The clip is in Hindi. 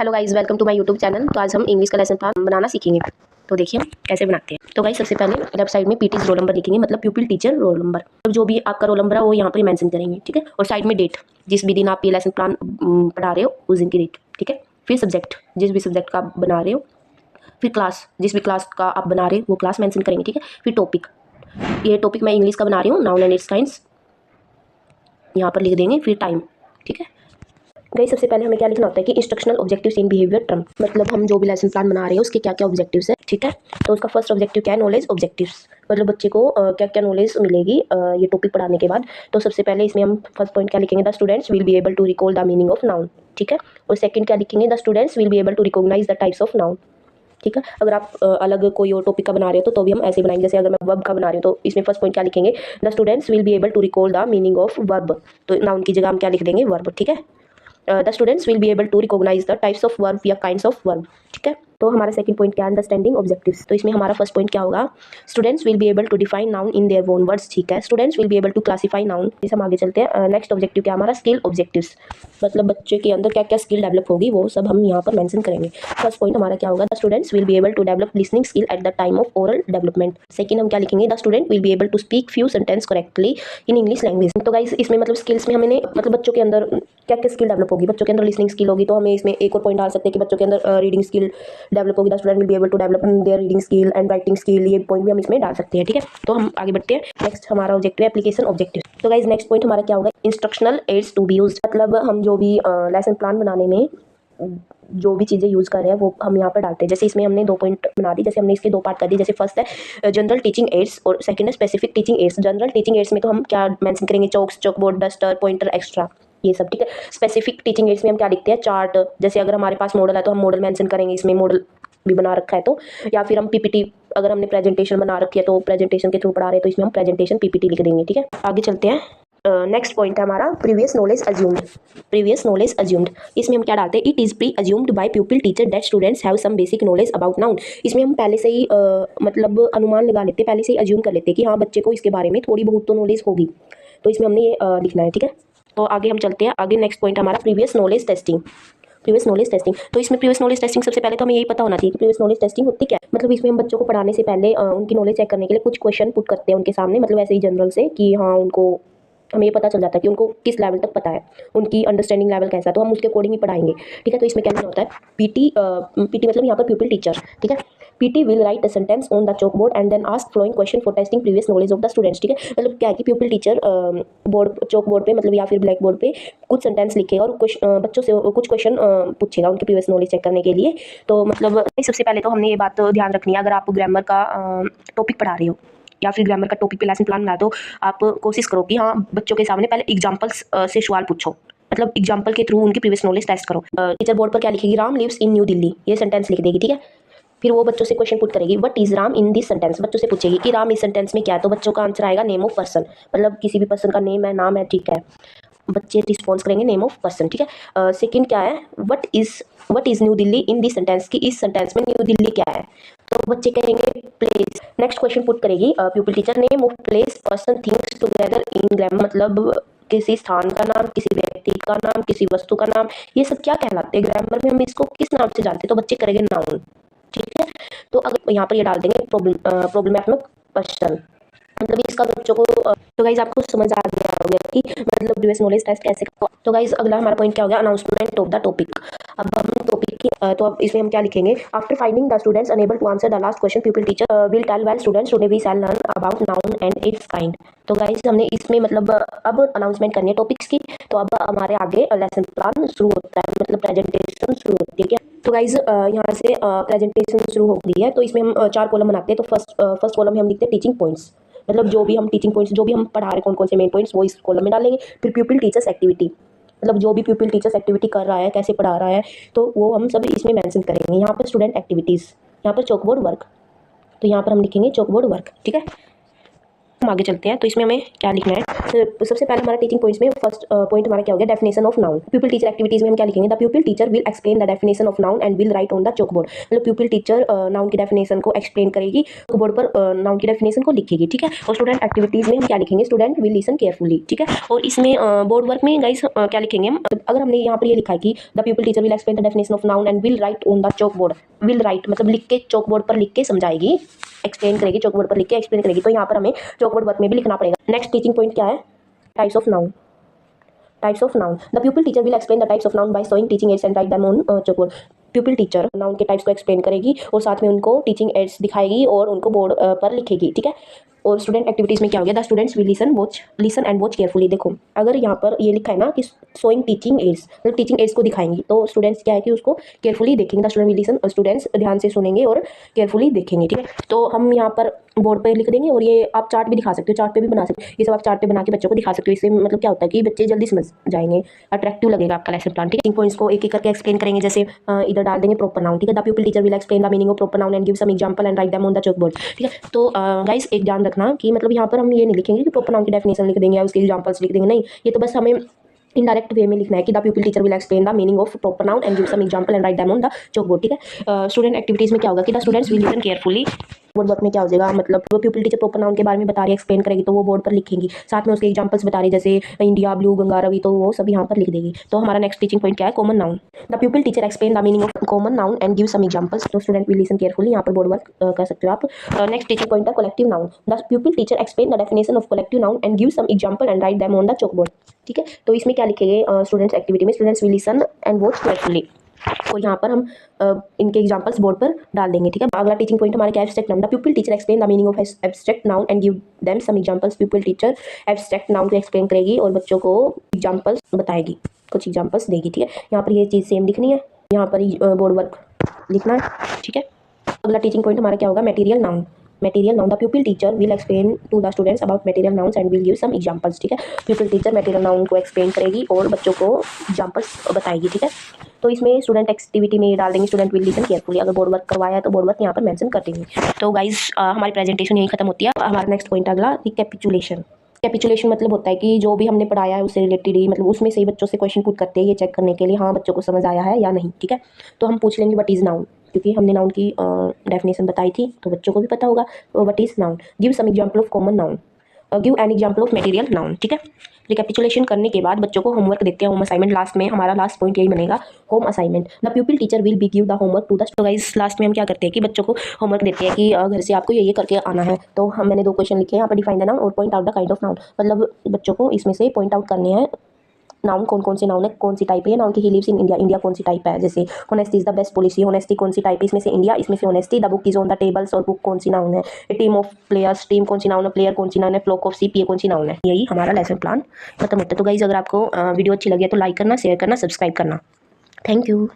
Hello guys, welcome to my YouTube channel. तो आज हम इंग्लिश का लेसन प्लान बनाना सीखेंगे। तो देखिए हम कैसे बनाते हैं। तो गाइस सबसे पहले लेफ्ट साइड में पीटीज रोल नंबर लिखेंगे, मतलब प्यूपिल टीचर रोल नंबर। तो जो भी आपका रोल नंबर है वो यहाँ पर मेंशन करेंगे, ठीक है। और साइड में डेट, जिस भी दिन आप ये लेसन प्लान पढ़ा रहे हो उस दिन की डेट, ठीक है। फिर सब्जेक्ट, जिस भी सब्जेक्ट का आप बना रहे हो। फिर क्लास, जिस भी क्लास का आप बना रहे हो वो क्लास मेंशन करेंगे, ठीक है। फिर टॉपिक, ये टॉपिक मैं इंग्लिश का बना रही हूँ, नाउन एंड इट्स काइंड्स, यहाँ पर लिख देंगे। फिर टाइम, ठीक है। गई सबसे पहले हमें क्या लिखना होता है कि instructional objectives in behaviour term, मतलब हम जो भी लेसन प्लान बना रहे हैं उसके क्या क्या ऑब्जेक्टिव्स है, ठीक है। तो उसका फर्स्ट ऑब्जेक्टिव क्या है, नॉलेज ऑब्जेक्टिव्स, मतलब बच्चे को क्या क्या नॉलेज मिलेगी ये टॉपिक पढ़ाने के बाद। तो सबसे पहले इसमें हम फर्स्ट पॉइंट क्या लिखेंगे, the students will be able to recall the meaning of noun, ठीक है। और सेकंड क्या लिखेंगे, the students will be able to recognise the types of noun, ठीक है। अगर आप अलग कोई और टॉपिक का बना रहे हो तो भी हम ऐसे बनाएंगे। जैसे अगर मैं वर्ब का बना रही हूँ तो इसमें फर्स्ट पॉइंट क्या लिखेंगे, the students will be able to recall the meaning of verb, तो नाउन की जगह हम क्या लिख देंगे, वर्ब, ठीक है। The students will be able to recognise the types of verb या काइंड्स ऑफ वर्ब, ठीक है। तो हमारा सेकंड पॉइंट क्या है, अंडरस्टैंडिंग ऑब्जेक्टिव्स। तो इसमें हमारा फर्स्ट पॉइंट क्या होगा, students will be able to define noun in their own words, ठीक है। Students will be able to classify noun. इसे हम आगे चलते हैं। नेक्स्ट ऑब्जेक्टिव क्या हमारा, स्किल ऑब्जेक्टिव्स, मतलब बच्चे के अंदर क्या क्या स्किल डेवलप होगी वो सब हम यहाँ पर मेंशन करेंगे। फर्स्ट पॉइंट हमारा क्या होगा, the students will be able to develop listening skill at the time of oral development. Second हम क्या लिखेंगे, the student will be able to speak few sentence correctly in English language. तो गाइस इसमें मतलब स्किल्स में हमें मतलब बच्चों के अंदर क्या क्या स्किल डेवलप होगी, बच्चों के अंदर लिसनिंग स्किल होगी, तो हमें इसमें एक और पॉइंट डाल सकते हैं कि बच्चों के अंदर रीडिंग स्किल डेवलप होगी, the student will be able to develop their reading skill and writing skill, ये पॉइंट भी हम इसमें डाल सकते हैं, ठीक है। तो हम आगे बढ़ते हैं। नेक्स्ट हमारा ऑब्जेक्टिव है एप्लीकेशन ऑब्जेक्टिव। तो गाइस नेक्स्ट पॉइंट हमारा क्या होगा, instructional aids to be used, मतलब हम जो भी लेसन प्लान बनाने में जो भी चीज़ें यूज़ कर रहे हैं वो हम यहाँ पर डालते हैं। जैसे इसमें हमने 2 पॉइंट बना दी, जैसे हमने इसके 2 पार्ट कर दिए। जैसे फर्स्ट है जनरल टीचिंग एड्स और सेकंड है specific teaching ads. General teaching ads में तो हम क्या मेंशन करेंगे, chalks, chalk board, duster, pointer, extra, ये सब, ठीक है। स्पेसिफिक टीचिंग एड्स में हम क्या लिखते हैं, चार्ट, जैसे अगर हमारे पास मॉडल है तो हम मॉडल मेंशन करेंगे, इसमें मॉडल भी बना रखा है तो, या फिर हम पीपीटी, अगर हमने प्रेजेंटेशन बना रखी है तो प्रेजेंटेशन के थ्रू पढ़ा रहे हैं तो इसमें हम प्रेजेंटेशन पीपीटी लिख देंगे, ठीक है। आगे चलते हैं। नेक्स्ट पॉइंट है हमारा previous knowledge assumed. Previous knowledge assumed, इसमें हम क्या डालते हैं, it is pre assumed by pupil teacher that students have some basic knowledge about noun. इसमें हम पहले से ही मतलब अनुमान लगा लेते हैं, पहले से ही अज्यूम कर लेते हैं कि हाँ बच्चे को इसके बारे में थोड़ी बहुत तो नॉलेज होगी, तो इसमें हमने ये लिखना है, ठीक है। तो आगे हम चलते हैं। आगे नेक्स्ट पॉइंट हमारा previous knowledge testing. Previous knowledge testing, तो इसमें प्रीवियस नॉलेज टेस्टिंग सबसे पहले तो हमें यही पता होना चाहिए कि प्रीवियस नॉलेज टेस्टिंग होती क्या है। मतलब इसमें हम बच्चों को पढ़ाने से पहले उनकी नॉलेज चेक करने के लिए कुछ क्वेश्चन पुट करते हैं उनके सामने, मतलब ऐसे ही जनरल से कि हाँ उनको, हमें ये पता चल जाता है कि उनको किस लेवल तक पता है, उनकी अंडरस्टैंडिंग लेवल कैसा है, तो हम उसके अकॉर्डिंग ही पढ़ाएंगे, ठीक है। तो इसमें क्या होता है, पीटी मतलब यहाँ पर प्यूपिल टीचर, ठीक है। PT will write a sentence on the chalk board and then ask following question for testing previous knowledge of the students, ठीक है। मतलब क्या है कि pupil teacher board, chalk board पे मतलब या फिर ब्लैक बोर्ड पे कुछ सेंटेंस लिखेगा और बच्चों से कुछ क्वेश्चन पूछेगा उनकी प्रीवियस नॉलेज चेक करने के लिए। तो मतलब सबसे पहले तो हमने ये बात ध्यान रखनी है, अगर आप ग्रामर का टॉपिक पढ़ा रहे हो या फिर ग्रामर का टॉपिक पे लेसन प्लान बना, तो आप कोशिश करो कि हाँ बच्चों के सामने पहले एग्जांपल्स से सवाल पूछो, मतलब एग्जांपल के थ्रू उनकी प्रीवियस नॉलेज टेस्ट करो। टीचर बोर्ड पर क्या लिखेगी, Ram lives in New Delhi, ये सेंटेंस लिख देगी, ठीक है। फिर वो बच्चों से क्वेश्चन पुट करेगी, what is Ram in this sentence, बच्चों से पूछेगी कि राम इस सेंटेंस में क्या है, तो बच्चों का आंसर आएगा नेम ऑफ पर्सन, मतलब किसी भी पर्सन का नेम है, नाम है, ठीक है। बच्चे रिस्पॉन्स करेंगे नेम ऑफ पर्सन, ठीक है। सेकंड क्या है, what is new Delhi in this sentence, की इस सेंटेंस में न्यू दिल्ली क्या है, तो बच्चे कहेंगे प्लेस। नेक्स्ट क्वेश्चन पुट करेगी प्यूपिल teacher, name of place person things together in grammar, मतलब किसी स्थान का नाम, किसी व्यक्ति का नाम, किसी वस्तु का नाम, ये सब क्या कहलाते हैं ग्रामर में, हम इसको किस नाम से जानते हैं, तो बच्चे करेंगे नाउन, ठीक है। तो अगर यहाँ पर ये डाल देंगे प्रॉब्लमैटिक क्वेश्चन, मतलब इसका बच्चों को तो गाइज आपको समझ आ गया होगा कि मतलब प्रीवियस नॉलेज टेस्ट कैसे। तो गाइज अगला हमारा पॉइंट क्या हो गया, अनाउंसमेंट ऑफ द टॉपिक। अब हम टॉपिक की तो अब इसमें हम क्या लिखेंगे, after finding the students unable to answer the last question pupil teacher will tell well students today we shall learn about noun and its kind. तो गाइज हमने इसमें मतलब अब अनाउंसमेंट करनी है टॉपिक्स की, तो अब हमारे आगे लेसन प्लान शुरू होता है, मतलब प्रेजेंटेशन शुरू होती है, क्या। तो गाइज यहाँ से प्रेजेंटेशन शुरू हो गई है, तो इसमें हम 4 कॉलम बनाते हैं। तो फर्स्ट कॉलम में हम लिखते हैं टीचिंग पॉइंट्स, मतलब जो भी हम टीचिंग पॉइंट्स जो भी हम पढ़ा रहे हैं, कौन कौन से मेन पॉइंट्स, वो इस कॉलम में डालेंगे। फिर प्यूपिल टीचर्स एक्टिविटी, मतलब जो भी प्यूपिल टीचर्स एक्टिविटी कर रहा है, कैसे पढ़ा रहा है, तो वो हम सब इसमें मेंशन करेंगे। यहाँ पर स्टूडेंट एक्टिविटीज़, यहाँ पर चॉकबोर्ड वर्क, तो यहाँ पर हम लिखेंगे चॉकबोर्ड वर्क, ठीक है। हम आगे चलते हैं। तो इसमें हमें क्या लिखना है, तो सबसे पहले हमारा टीचिंग पॉइंट्स में फर्स्ट पॉइंट हमारा क्या हो गया, definition of noun. प्यूपिल teacher activities में हम क्या लिखेंगे, the pupil teacher will explain the definition of noun and will write on the chalk board. मतलब प्यूपिल टीचर नाउन की डेफिनेशन को एक्सप्लेन करेगी, चॉक बोर्ड पर नाउन की डेफिनेशन को लिखेगी, ठीक है। और स्टूडेंट एक्टिविटीज में हम क्या लिखेंगे, स्टूडेंट विल लिसन केयरफुली, ठीक है। और इसमें बोर्ड वर्क में गाइस क्या लिखेंगे हम, अगर हमने यहाँ पर ये लिखा है कि the pupil teacher will explain the definition of noun and will write on the chalk board, will write मतलब लिख के चॉक बोर्ड पर लिख के समझाएगी, एक्सप्लेन करेगी, चॉक बोर्ड पर लिख के एक्सप्लेन करेगी, तो यहाँ पर हमें चॉक बोर्ड वर्क में भी लिखना पड़ेगा। नेक्स्ट टीचिंग पॉइंट क्या है, types of noun. Types of noun, the pupil teacher will explain the types of noun by showing teaching ads and write them on chalk board. प्यूपिल teacher noun के टाइप्स को एक्सप्लेन करेगी और साथ में उनको टीचिंग एड्स दिखाएगी और उनको बोर्ड पर लिखेगी, ठीक है। और स्टूडेंट एक्टिविटीज में क्या हो गया, the students will listen and watch carefully. देखो अगर यहाँ पर ये लिखा है ना कि शोइंग टीचिंग एड्स, मतलब टीचिंग एड्स को दिखाएंगी, तो स्टूडेंट्स क्या है कि उसको केयरफुली देखेंगे। The student will listen, students ध्यान से सुनेंगे और केयरफुली देखेंगे, ठीक है। तो हम यहाँ पर बोर्ड पे लिख देंगे और ये आप चार्ट भी दिखा सकते हो, चार्ट पे भी बना सकते हो, ये सब आप चार्ट पे बना के बच्चों को दिखा सकते हो। इससे मतलब क्या होता है कि बच्चे जल्दी समझ जाएंगे, अट्रैक्टिव लगेगा आपका लेसन प्लान, ठीक है। पॉइंट्स को एक एक करके एक्सप्लेन करेंगे, जैसे इधर डाल देंगे प्रॉपर नाउन, ठीक है। The pupil teacher will explain the meaning of proper noun and give some example and write them on the chalk board, ठीक है। तो गाइस एक ध्यान रखना कि मतलब यहाँ पर हम ये नहीं लिखेंगे कि प्रॉपर नाउन की डेफिनेशन लिख देंगे या उसके एग्जांपल्स लिख देंगे, नहीं, ये तो बस हमें इनडायरेक्ट वे में लिखना है कि the pupil teacher will explain the meaning of proper noun and give some example and write them on the chalk board, ठीक है। स्टूडेंट एक्टिविटीज में क्या होगा कि the students will listen carefully. Board work में क्या हो जाएगा, मतलब वो प्यूपिल टीचर प्रॉपर नाउन के बारे में बता रही है, एक्सप्लेन करेगी, तो वो बोर्ड पर लिखेंगी, साथ में उसके एग्जांपल्स बता रही है, जैसे इंडिया, ब्लू, गंगा, रवि, तो वो सब यहाँ पर लिख देगी। तो हमारा नेक्स्ट टीचिंग पॉइंट क्या है, common noun. The pupil teacher explain the meaning of common noun and give some examples, तो स्टूडेंट विल लिसन केयरफुली, यहाँ पर बोर्ड वर्क कर सकते हो आप। नेक्स्ट टीचिंग पॉइंट है collective noun. The pupil teacher explain the definition of collective noun and give some example and write them on the chalk board, ठीक है। तो इसमें क्या लिखेंगे, स्टूडेंट्स एक्टिविटी में students will listen and watch carefully, और यहाँ पर हम इनके एग्जांपल्स बोर्ड पर डाल देंगे, ठीक है। अगला टीचिंग पॉइंट हमारे क्या, abstract noun. The pupil teacher explain the meaning of abstract noun and give them some examples. Pupil teacher abstract noun को एक्सप्लेन करेगी और बच्चों को एग्जांपल्स बताएगी, कुछ एग्जांपल्स देगी, ठीक है। यहाँ पर ये चीज़ सेम लिखनी है, यहाँ पर बोर्ड वर्क लिखना है, ठीक है। अगला टीचिंग पॉइंट हमारा क्या होगा, material noun. Material noun, the pupil teacher will explain to the students about material nouns and will give some examples, ठीक है। प्यूपिल टीचर मटेरियल नाउन को एक्सप्लेन करेगी और बच्चों को एग्जांपल्स बताएगी, ठीक है। तो इसमें स्टूडेंट एक्टिविटी में ये डाल देंगे, स्टूडेंट विल लिसन केयरफुली। अगर बोर्ड वर्क करवाया है तो बोर्ड वर्क यहाँ पर मेंशन कर देंगे। तो गाइस हमारी प्रेजेंटेशन यही खत्म होती है। हमारा नेक्स्ट पॉइंट अगला, रिकैपिचुलेशन। कैपिचुलेशन मतलब होता है कि जो भी हमने पढ़ाया है उससे रिलेटेड ही, मतलब उसमें से ही बच्चों से क्वेश्चन पुट करते हैं, ये चेक करने के लिए हाँ बच्चों को समझ आया है या नहीं, ठीक है। तो हम पूछ लेंगे व्हाट इज़ नाउन, क्योंकि हमने नाउन की डेफिनेशन बताई थी तो बच्चों को भी पता होगा what is noun. Give some example of common noun, give an example of material noun, ठीक है। रिकैपिचुलेशन करने के बाद बच्चों को होमवर्क देते हैं, होम असाइनमेंट। लास्ट में हमारा लास्ट पॉइंट यही बनेगा, home assignment. The pupil teacher will be give the homework to the. तो गाइस लास्ट में हम क्या करते हैं कि बच्चों को होमवर्क देते हैं कि घर से आपको ये करके आना है। तो हम मैंने 2 क्वेश्चन लिखे हैं यहाँ पर, डिफाइन द नाउन और point out the kind of noun. मतलब बच्चों को इसमें से पॉइंट आउट करने हैं नाउन कौन कौन से नाउन है, कौन सी टाइप है नाउन की। He lives in India, India कौन सी टाइप है, जैसे honesty is the best policy, honesty कौन सी टाइप है, इसमें से इंडिया, इसमें से honesty. The book is on the tables, और बुक कौन सी नाउन है। A team of players, team कौन सी नाउन है, प्लेयर कौन सी नाउन है। फ्लॉक ऑफ शीप, ये कौन सी नाउन है। यही हमारा लेसन प्लान खत्म होता है। तो गाइज अगर आपको वीडियो अच्छी लगी है तो लाइक करना, शेयर करना, सब्सक्राइब करना। Thank you.